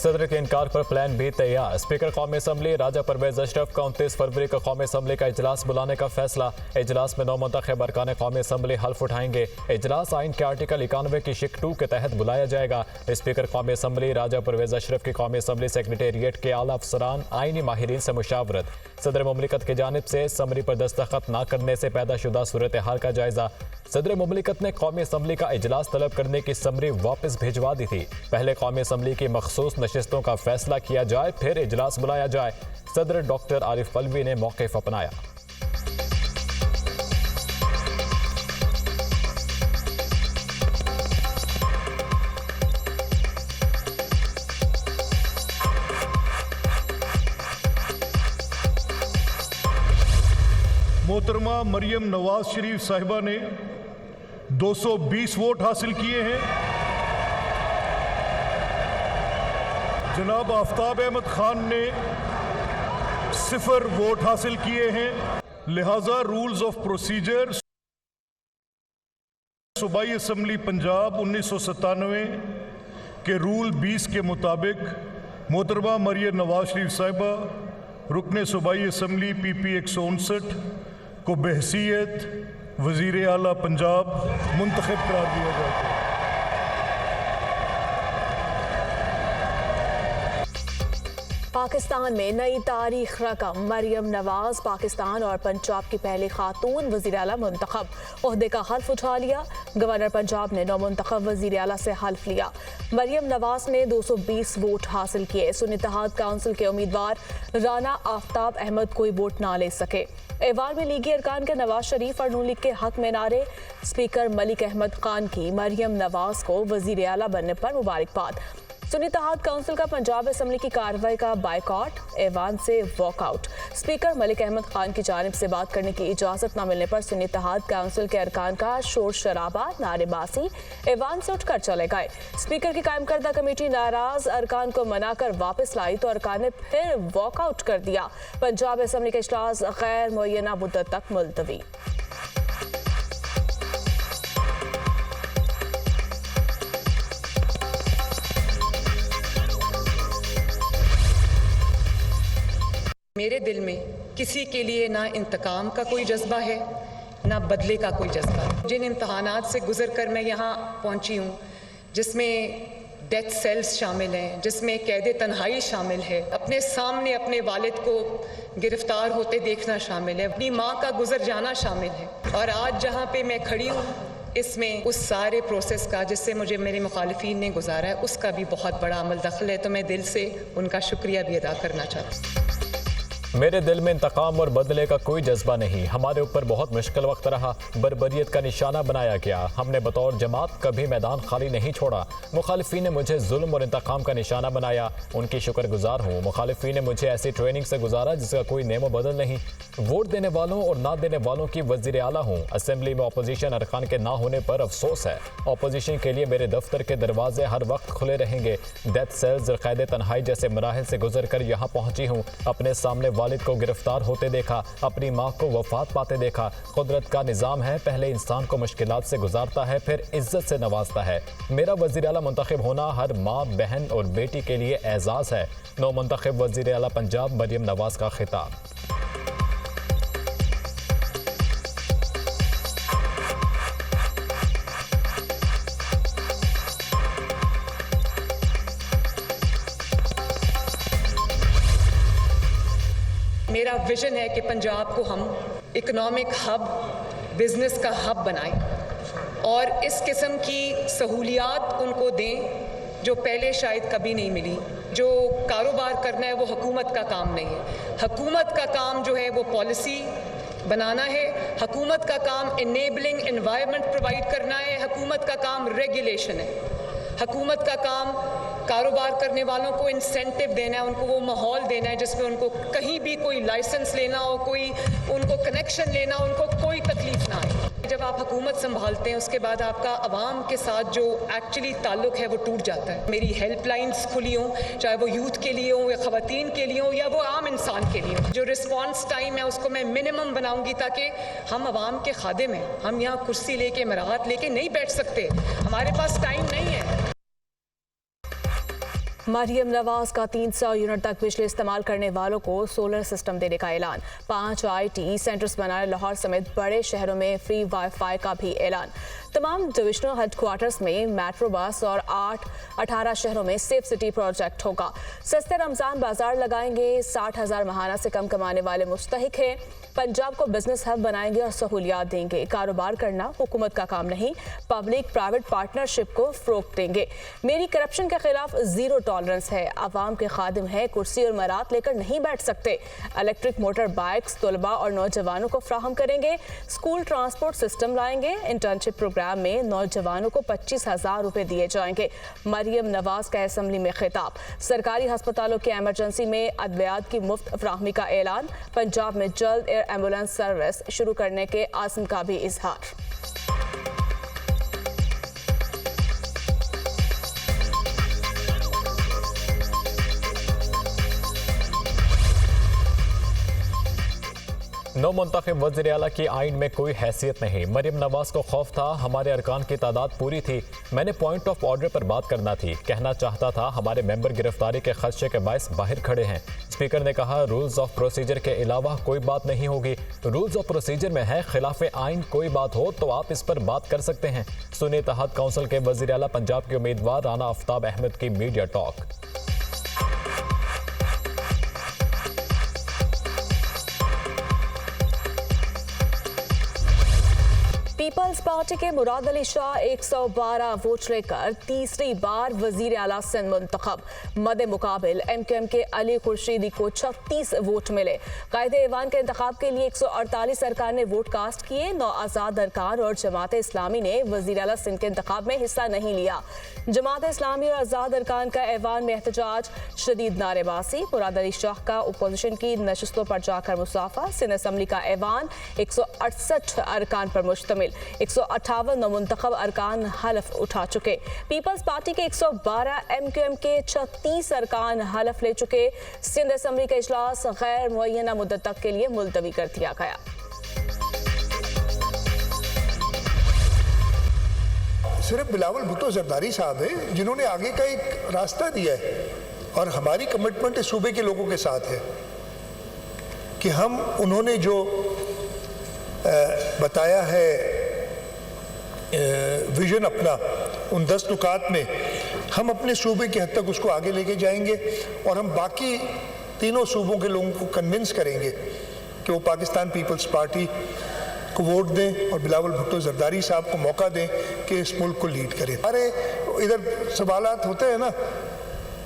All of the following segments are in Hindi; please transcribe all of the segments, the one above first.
सदर के इनकार पर प्लान भी तैयार। स्पीकर कौमी असम्बली राजा परवेज अशरफ का 29 फरवरी को कौमी असम्बली का इजलास बुलाने का फैसला। इजलास में 9 मुंतखब अरकान कौमी असम्बली हल्फ उठाएंगे। इजलास आइन के आर्टिकल 91 की शिक 2 के तहत बुलाया जाएगा। स्पीकर कौमी असम्बली राजा परवेज अशरफ की कौमी असम्बली सेक्रेटेरिएट के आला अफसरान आइनी माहिरीन से मुशावरत। सदर मुमलिकत की जानिब से समरी पर दस्तखत न करने से पैदा शुदा सूरत हाल का जायजा। सदर मुमलिकत ने कौमी असम्बली का इजलास तलब करने की समरी वापस भिजवा दी थी। पहले कौमी असम्बली की मखसूस नशिस्तों का फैसला किया जाए, फिर इजलास बुलाया जाए। सदर डॉक्टर आरिफ पलवी ने मौक़िफ़ अपनाया। मोहतरमा मरियम नवाज शरीफ साहिबा ने 220 वोट हासिल किए हैं। जनाब आफ्ताब अहमद खान ने 0 वोट हासिल किए हैं। लिहाजा रूल्स ऑफ प्रोसीजर सूबाई असम्बली पंजाब 1997 के रूल 20 के मुताबिक मोहतरमा मरियम नवाज शरीफ साहिबा रुकने सूबाई असम्बली PP 159 को बहसीयत वज़ीर आला पंजाब मुंतखब करार दिया जाता है। पाकिस्तान में नई तारीख रकम। मरियम नवाज पाकिस्तान और पंजाब की पहली खातून वज़ीर आला मुंतखब। ओहदे का हल्फ उठा लिया। गवर्नर पंजाब ने 9 मुंतखब वज़ीर आला से हल्फ लिया। मरियम नवाज ने 220 वोट हासिल किए। सुन्नी इत्तेहाद काउंसिल के उम्मीदवार राना आफ्ताब अहमद कोई वोट ना ले सके। ऐवान में लीगी अरकान के नवाज शरीफ और नून लीग के हक में नारे। स्पीकर मलिक अहमद खान की मरियम नवाज को वज़ीर आला बनने पर मुबारकबाद। सुन्नी इत्तेहाद काउंसिल का पंजाब असम्बली की कार्रवाई का बायकॉट। ऐवान से वॉकआउट। स्पीकर मलिक अहमद खान की जानिब से बात करने की इजाज़त न मिलने पर सुन्नी इत्तेहाद काउंसिल के अरकान का शोर शराबा, नारेबाजी। ऐवान से उठकर चले गए। स्पीकर की कायम करदा कमेटी नाराज अरकान को मनाकर वापस लाई तो अरकान ने फिर वॉकआउट कर दिया। पंजाब असम्बली का इजलास गैर मुअय्यना मुद्दत तक मुलतवी। मेरे दिल में किसी के लिए ना इंतकाम का कोई जज्बा है, ना बदले का कोई जज्बा है। जिन इम्तहानात से गुजर कर मैं यहाँ पहुँची हूँ, जिसमें डेथ सेल्स शामिल हैं, जिसमें कैद तन्हाई शामिल है, अपने सामने अपने वालिद को गिरफ्तार होते देखना शामिल है, अपनी माँ का गुजर जाना शामिल है, और आज जहाँ पे मैं खड़ी हूँ इसमें उस सारे प्रोसेस का जिससे मुझे मेरे मुखालिफिन ने गुजारा है, उसका भी बहुत बड़ा अमल दखल है। तो मैं दिल से उनका शुक्रिया भी अदा करना चाहती हूँ। मेरे दिल में इंतकाम और बदले का कोई जज्बा नहीं। हमारे ऊपर बहुत मुश्किल वक्त रहा, बर्बरियत का निशाना बनाया गया। हमने बतौर जमात कभी मैदान खाली नहीं छोड़ा। मुखालिफिन ने मुझे जुल्म और इंतकाम का निशाना बनाया, उनकी शुक्रगुजार हूँ। मुखालिफिन ने मुझे ऐसी ट्रेनिंग से गुजारा जिसका कोई नेमो बदल नहीं। वोट देने वालों और ना देने वालों की वज़ीर आला हूँ। असेंबली में अपोजिशन अरकान के ना होने पर अफसोस है। अपोजिशन के लिए मेरे दफ्तर के दरवाजे हर वक्त खुले रहेंगे। डेथ सेल्स और कैद तन्हाई जैसे मराहिल से गुजर कर यहाँ पहुँची हूँ। अपने सामने वालिद को गिरफ्तार होते देखा, अपनी माँ को वफात पाते देखा। कुदरत का निज़ाम है, पहले इंसान को मुश्किलात से गुजारता है, फिर इज्जत से नवाजता है। मेरा वज़ीर आला मुंतखब होना हर माँ, बहन और बेटी के लिए एजाज़ है। 9 मुंतखब वज़ीर आला पंजाब मरियम नवाज का खिताब। मेरा विजन है कि पंजाब को हम इकोनॉमिक हब, बिजनेस का हब बनाएं और इस किस्म की सहूलियात उनको दें जो पहले शायद कभी नहीं मिली। जो कारोबार करना है वो हुकूमत का काम नहीं है। हुकूमत का काम जो है वो पॉलिसी बनाना है। हुकूमत का काम इनेबलिंग एनवायरनमेंट प्रोवाइड करना है। हुकूमत का काम रेगुलेशन है। हुकूमत का काम कारोबार करने वालों को इंसेंटिव देना है, उनको वो माहौल देना है जिसमें उनको कहीं भी कोई लाइसेंस लेना हो, कोई उनको कनेक्शन लेना हो, उनको कोई तकलीफ ना आए। जब आप हुकूमत संभालते हैं उसके बाद आपका अवाम के साथ जो एक्चुअली ताल्लुक है वो टूट जाता है। मेरी हेल्पलाइंस खुली हों, चाहे वो यूथ के लिए हो या ख़वातीन के लिए हो या वो आम इंसान के लिए हो। जो रिस्पॉन्स टाइम है उसको मैं मिनिमम बनाऊंगी ताकि हम अवाम के खादे में, हम यहाँ कुर्सी लेके मराहत लेके नहीं बैठ सकते, हमारे पास टाइम नहीं है। मरियम नवाज का 300 यूनिट तक बिजली इस्तेमाल करने वालों को सोलर सिस्टम देने का ऐलान। 5 IT सेंटर्स बनाने लाहौर समेत बड़े शहरों में फ्री वाईफाई का भी ऐलान। तमाम डिविजनल हेडक्वार्टर्स में मेट्रो बस और 18 शहरों में सेफ सिटी प्रोजेक्ट होगा। सस्ते रमजान बाजार लगाएंगे। 60,000 महाना से कम कमाने वाले मुस्तहिक हैं। पंजाब को बिजनेस हब बनाएंगे और सहूलियात देंगे। कारोबार करना हुकूमत का काम नहीं, पब्लिक प्राइवेट पार्टनरशिप को फरोग देंगे। मेरी करप्शन के खिलाफ जीरो टॉलरेंस है। अवाम के खादिम है, कुर्सी और मरात लेकर नहीं बैठ सकते। इलेक्ट्रिक मोटर बाइक्स तलबा और नौजवानों को फ्राहम करेंगे। स्कूल ट्रांसपोर्ट सिस्टम लाएंगे। इंटर्नशिप प्रोग्राम में नौजवानों को 25,000 रुपए दिए जाएंगे। मरियम नवाज का असेंबली में खिताब। सरकारी अस्पतालों के एमरजेंसी में अद्वियात की मुफ्त फ्राहमी का ऐलान। पंजाब में जल्द एयर एम्बुलेंस सर्विस शुरू करने के आज़म का भी इजहार। नौ मुंतखब वज़ीर आला की आइन में कोई हैसियत नहीं। मरियम नवाज को खौफ था, हमारे अरकान की तादाद पूरी थी। मैंने पॉइंट ऑफ ऑर्डर पर बात करना थी। कहना चाहता था हमारे मेंबर गिरफ्तारी के खदशे के बायस बाहर खड़े हैं। स्पीकर ने कहा रूल्स ऑफ प्रोसीजर के अलावा कोई बात नहीं होगी। रूल्स ऑफ प्रोसीजर में है, खिलाफे आइन कोई बात हो तो आप इस पर बात कर सकते हैं। सुन्नी इत्तेहाद काउंसिल के वज़ीर आला पंजाब के उम्मीदवार राना आफ्ताब अहमद की मीडिया टॉक। पीपल्स पार्टी के मुराद अली शाह 112 वोट लेकर तीसरी बार वजीर आला सिंध मुंतखब। मद मुकाबिल MQM के अली खुर्शीदी को 36 वोट मिले। कायदे ऐवान के इंतखाब के लिए 148 अरकान ने वोट कास्ट किए। 9 आज़ाद अरकान और जमात इस्लामी ने वजीर आला सिंध के इंतखाब में हिस्सा नहीं लिया। जमात इस्लामी और आज़ाद अरकान का ऐवान में एहतजाज, शदीद नारेबाजी। मुराद अली शाह का अपोजिशन की नशस्तों पर जाकर मुसाफा। सिंध असम्बली का ऐवान 168 अरकान पर मुश्तमिल। 158 नमुंतखब अरकान हलफ उठा चुके। पीपल्स पार्टी के 112, MQM के 36 अरकान हलफ ले चुके। सिंध असम्बली का इजलास गैर मुअय्यना मुद्दत तक के लिए मुलतवी कर दिया गया। सिर्फ बिलावल भुट्टो जरदारी साहब है जिन्होंने आगे का एक रास्ता दिया है, और हमारी कमिटमेंट इस सूबे के लोगों के साथ है कि हम उन्होंने जो बताया है विजन अपना, उन 10 नुकात में हम अपने सूबे की हद तक उसको आगे लेके जाएंगे और हम बाकी तीनों सूबों के लोगों को कन्विंस करेंगे कि वो पाकिस्तान पीपल्स पार्टी को वोट दें और बिलावल भुट्टो जरदारी साहब को मौका दें कि इस मुल्क को लीड करें। अरे इधर सवालात होते हैं ना,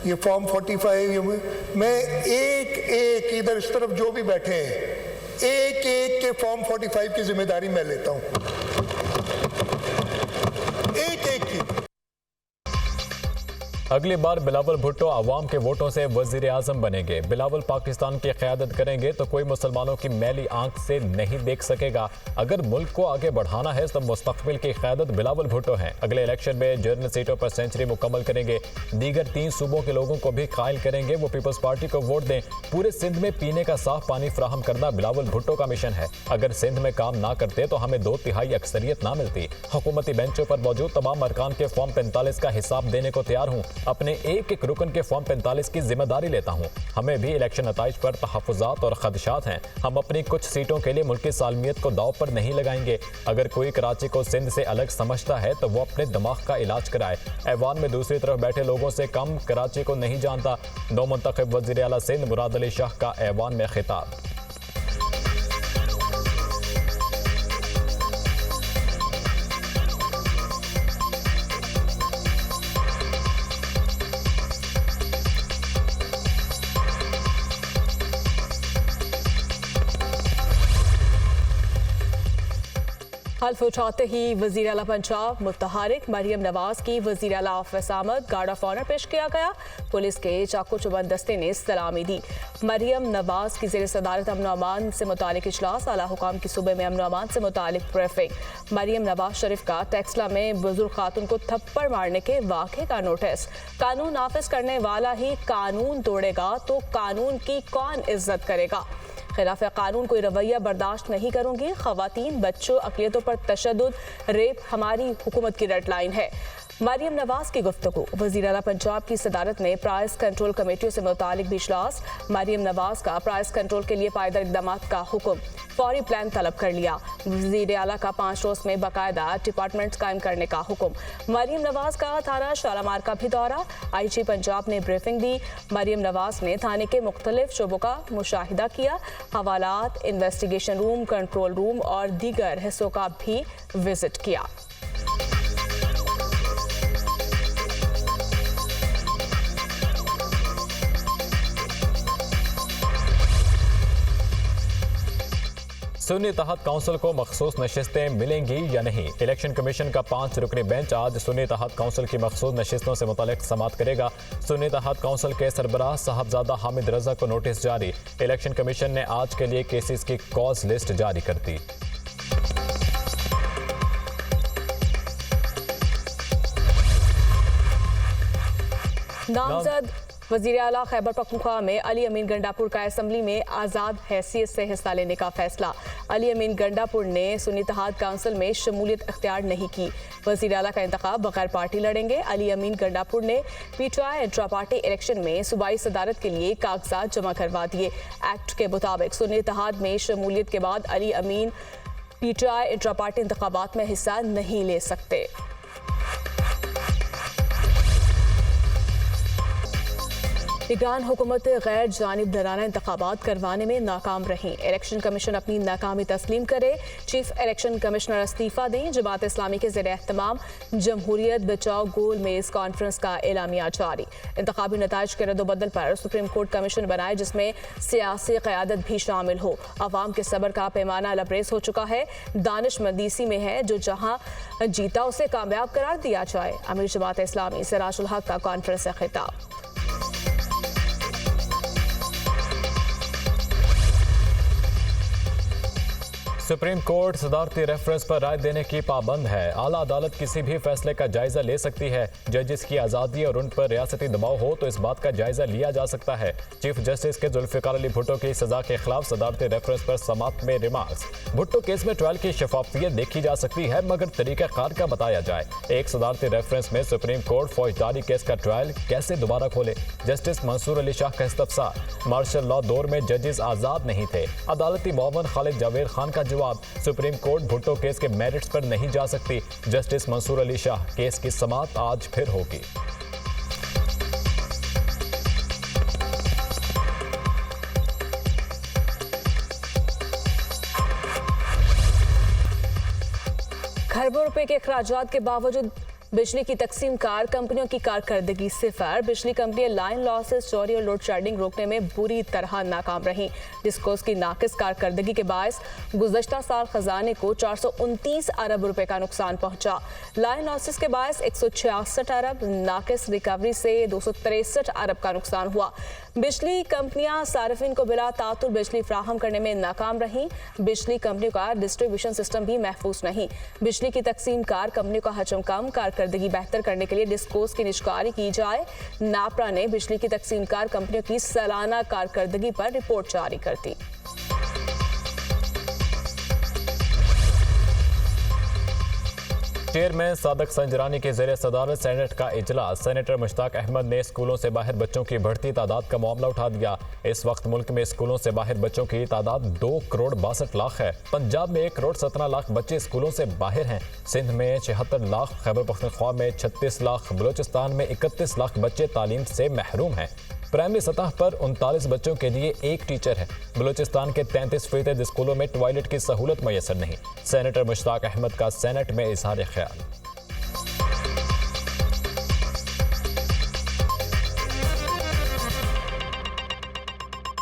ये फॉर्म 45, मैं एक इधर इस तरफ जो भी बैठे हैं एक के फॉर्म 45 की जिम्मेदारी मैं लेता हूं, एक की। अगली बार बिलावल भुट्टो अवाम के वोटों से वजीर आजम बनेंगे। बिलावल पाकिस्तान की क़यादत करेंगे तो कोई मुसलमानों की मैली आंख से नहीं देख सकेगा। अगर मुल्क को आगे बढ़ाना है तो मुस्तकबिल की क़यादत बिलावल भुट्टो हैं। अगले इलेक्शन में जर्नल सीटों पर सेंचुरी मुकम्मल करेंगे। दीगर 3 सूबों के लोगों को भी कायल करेंगे वो पीपल्स पार्टी को वोट दें। पूरे सिंध में पीने का साफ पानी फ्राहम करना बिलावल भुट्टो का मिशन है। अगर सिंध में काम ना करते तो हमें 2/3 अक्सरियत ना मिलती। हुकूमती बेंचों पर मौजूद तमाम अरकान के फॉर्म 45 का हिसाब देने को तैयार हूँ। अपने एक रुकन के फॉर्म 45 की जिम्मेदारी लेता हूं। हमें भी इलेक्शन नताइज पर तहफ़्फ़ुज़ात और खदशात हैं। हम अपनी कुछ सीटों के लिए मुल्क की सालमियत को दाव पर नहीं लगाएंगे। अगर कोई कराची को सिंध से अलग समझता है तो वो अपने दिमाग का इलाज कराए। ऐवान में दूसरी तरफ बैठे लोगों से कम कराची को नहीं जानता। नौ मुंतखब वज़ीर आला सिंध मुराद अली शाह का ऐवान में खिताब। हल्फ उठाते ही वज़ीर आला पंजाब मुतहरिक मरियम नवाज की वज़ीर आला ऑफिस आमद गार्ड ऑफ ऑनर पेश किया गया। पुलिस के चाकू चुबंद दस्ते ने सलामी दी। मरियम नवाज की ज़ेर सदारत अमन अमान से मुतालिक इजलास, आला हुकाम की सूबे में अमन अमान से मुतालिक ब्रीफिंग। मरियम नवाज शरीफ का टेक्सला में बुजुर्ग खातून को थप्पड़ मारने के वाक़े का नोटिस। कानून नाफिज करने वाला ही कानून तोड़ेगा तो कानून की कौन इज्जत करेगा। खिलाफ कानून कोई रवैया बर्दाश्त नहीं करूंगी। खवातीन, बच्चों, अक़लियतों पर तशद्दुद, रेप हमारी हुकूमत की रेड लाइन है। मरियम नवाज की गुफ्तगू। वज़ीर आला पंजाब की सदारत में प्राइस कंट्रोल कमेटियों से मुतालिक भी इजलास। मरियम नवाज का प्राइस कंट्रोल के लिए पायदार इक़दाम का हुक्म, फौरी प्लान तलब कर लिया। वज़ीर आला का 5 रोज़ में बाकायदा डिपार्टमेंट कायम करने का हुक्म। मरियम नवाज का थाना शालामार का भी दौरा। IG पंजाब ने ब्रीफिंग दी। मरियम नवाज ने थाने के मुख्तलिफ शोबों का मुशाहिदा किया। हवालात, इन्वेस्टिगेशन रूम, कंट्रोल रूम और दीगर हिस्सों का भी विजिट किया। सुन्नी इत्तेहाद काउंसिल को मखसूस नशिस्तें मिलेंगी या नहीं। इलेक्शन कमीशन का 5 रुकनी बेंच आज सुन्नी इत्तेहाद काउंसिल की मखसूस नशिस्तों से मुतालिक समाअत करेगा। सुन्नी इत्तेहाद काउंसिल के सरबराह साहबजादा हामिद रजा को नोटिस जारी। इलेक्शन कमीशन ने आज के लिए केसेस की कॉज लिस्ट जारी कर दी। नामजद वज़ीर आला खैबर पख्तूनख्वा में अली अमीन गंडापुर का असम्बली में आज़ाद हैसियत से हिस्सा लेने का फैसला। अली अमीन गंडापुर ने सुन्नी इत्तेहाद काउंसिल में शमूलियत इख्तियार नहीं की। वज़ीर आला का इंतखाब बगैर पार्टी लड़ेंगे। अली अमीन गंडापुर ने PTI इंट्रा पार्टी इलेक्शन में सूबाई सदारत के लिए कागजात जमा करवा दिए। एक्ट के मुताबिक सुन्नी इत्तेहाद में शमूलियत के बाद अली अमीन PTI इंट्रा पार्टी इंतखाबात में हिस्सा नहीं ले सकते। निगरान हुकूमत गैर जानिबदाराना इंतखाबात करवाने में नाकाम रही। इलेक्शन कमीशन अपनी नाकामी तस्लीम करे। चीफ इलेक्शन कमिश्नर इस्तीफा दें। जमात इस्लामी के ज़ेर एहतमाम जमहूरियत बचाओ गोल मेज कॉन्फ्रेंस का एलामिया जारी। इंतखाबी नताइज के रद्दबदल पर सुप्रीम कोर्ट कमीशन बनाए जिसमें सियासी क़यादत भी शामिल हो। अवाम के सब्र का पैमाना लबरेज हो चुका है। दानिशमंदी इसी में है जो जहाँ जीता उसे कामयाब करार दिया जाए। अमीर जमात इस्लामी सिराजुल हक का कॉन्फ्रेंस से खिताब। सुप्रीम कोर्ट सदारती रेफरेंस पर राय देने की पाबंद है। आला अदालत किसी भी फैसले का जायजा ले सकती है। जजेस की आज़ादी और उन पर रियासती दबाव हो तो इस बात का जायजा लिया जा सकता है। चीफ जस्टिस के जुल्फ़िकार अली भुट्टो की सजा के खिलाफ सदारती रेफरेंस पर समाअत में रिमार्क्स। भुट्टो केस में ट्रायल की शफाफियत देखी जा सकती है मगर तरीक़ाकार का बताया जाए। एक सदारती रेफरेंस में सुप्रीम कोर्ट फौजदारी केस का ट्रायल कैसे दोबारा खोले। जस्टिस मंसूर अली शाह का इस्तफसार। मार्शल लॉ दौर में जजेस आज़ाद नहीं थे। अदालती मुआवन खालिद जावेद खान का जवाब। सुप्रीम कोर्ट भुट्टो केस के मेरिट्स पर नहीं जा सकती। जस्टिस मंसूर अली शाह। केस की समाअत आज फिर होगी। खरबों रुपए के अखराजात के बावजूद बिजली की तकसीम कार कंपनियों की कारकर्दगी सिफर। बिजली कंपनियां लाइन लॉसेस, चोरी और लोड शेडिंग रोकने में बुरी तरह नाकाम रहीं। डिस्कोस की नाकिस कारकर्दगी के बायस गुज़श्ता साल खजाने को 429 अरब रुपए का नुकसान पहुंचा। लाइन लॉसेस के बायस 166 अरब, नाकिस रिकवरी से 263 अरब का नुकसान हुआ। बिजली कंपनियां सार्फिन को बिला तातुल बिजली फ्राहम करने में नाकाम रहीं। बिजली कंपनियों का डिस्ट्रीब्यूशन सिस्टम भी महफूज नहीं। बिजली की तकसीम कार कंपनियों का हजम कम, कारकर्दगी बेहतर करने के लिए डिस्कोस की निष्कारी की जाए। नापरा ने बिजली की तकसीम कार कंपनियों की सालाना कारकर्दगी पर रिपोर्ट जारी कर दी। चेयरमैन सादक संजरानी के ज़रिए सदारत सेनेट का इजलास। सेनेटर मुश्ताक अहमद ने स्कूलों से बाहर बच्चों की बढ़ती तादाद का मामला उठा दिया। इस वक्त मुल्क में स्कूलों से बाहर बच्चों की तादाद 2 करोड़ 62 लाख है। पंजाब में 1 करोड़ 17 लाख बच्चे स्कूलों से बाहर हैं। सिंध में 76 लाख, खैबर पख्तूनख्वा में 36 लाख, बलूचिस्तान में 31 लाख बच्चे तालीम से महरूम हैं। प्राइमरी सतह पर 39 बच्चों के लिए 1 टीचर है। बलूचिस्तान के 33% स्कूलों में टॉयलेट की सहूलत मैसर नहीं। सेनेटर मुश्ताक अहमद का सेनेट में इजहार ख्याल।